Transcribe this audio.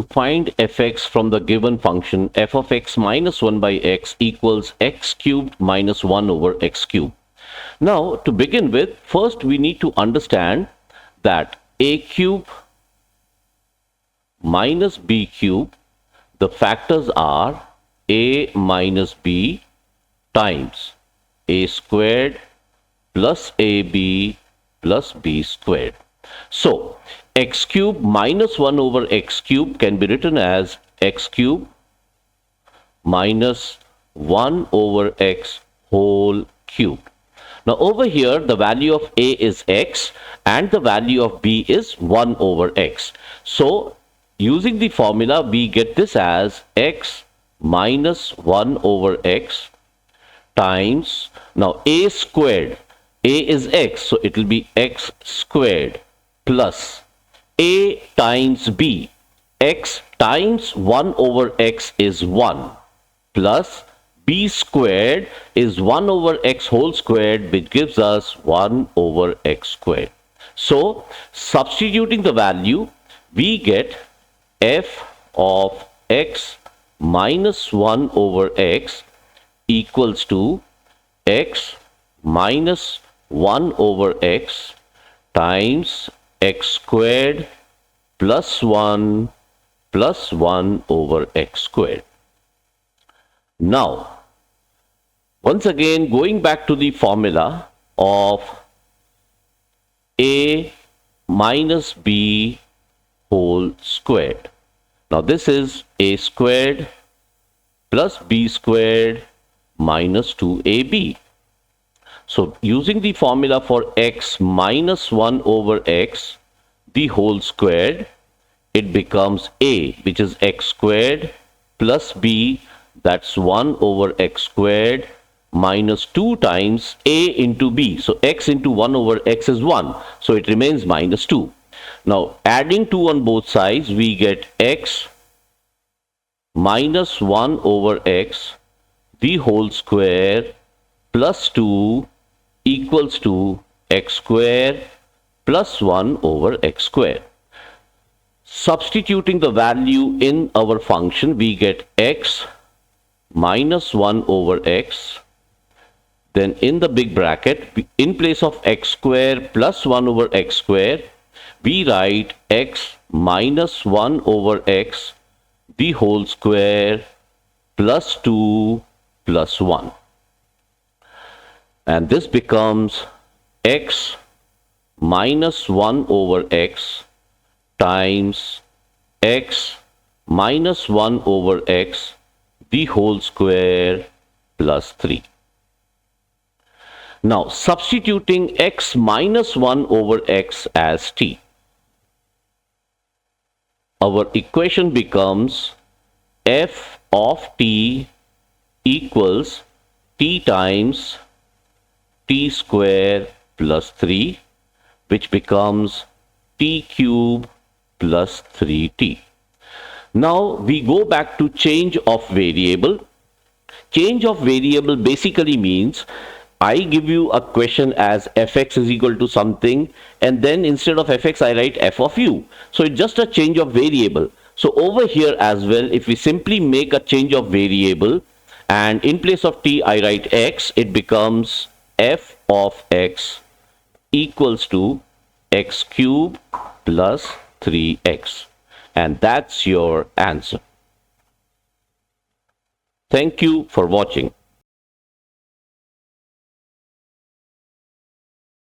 to find fx from the given function f of x minus 1 by x equals x cubed minus 1 over x cubed. Now, to begin with, first we need to understand that a cube minus b cube, the factors are a minus b times a squared plus ab plus b squared. So, x cube minus 1 over x cube can be written as x cube minus 1 over x whole cube. Now over here the value of a is x and the value of b is 1 over x. So using the formula we get this as x minus 1 over x times, now a squared, a is x, so it will be x squared plus a times b, x times 1 over x is 1 plus b squared is 1 over x whole squared, which gives us 1 over x squared. So substituting the value, we get f of x minus 1 over x equals to x minus 1 over x times x squared plus 1 over x squared. Now, once again going back to the formula of a minus b whole squared. Now this is a squared plus b squared minus 2ab. So using the formula for x minus 1 over x, the whole squared, it becomes a, which is x squared plus b, that's 1 over x squared minus 2 times a into b. So x into 1 over x is 1. So it remains minus 2. Now adding 2 on both sides, we get x minus 1 over x, the whole square plus 2 equals to x square plus 1 over x square. Substituting the value in our function, we get x minus 1 over x. Then in the big bracket, in place of x square plus 1 over x square, we write x minus 1 over x, the whole square plus 2 plus 1. And this becomes x minus 1 over x times x minus 1 over x, the whole square plus 3. Now substituting x minus 1 over x as t, our equation becomes f of t equals t times t square plus 3, which becomes t cube plus 3t. Now we go back to change of variable. Change of variable basically means I give you a question as fx is equal to something, and then instead of fx I write f of u. So it's just a change of variable. So over here as well, if we simply make a change of variable and in place of t I write x, it becomes f of x equals to x cube plus 3x. And that's your answer. Thank you for watching.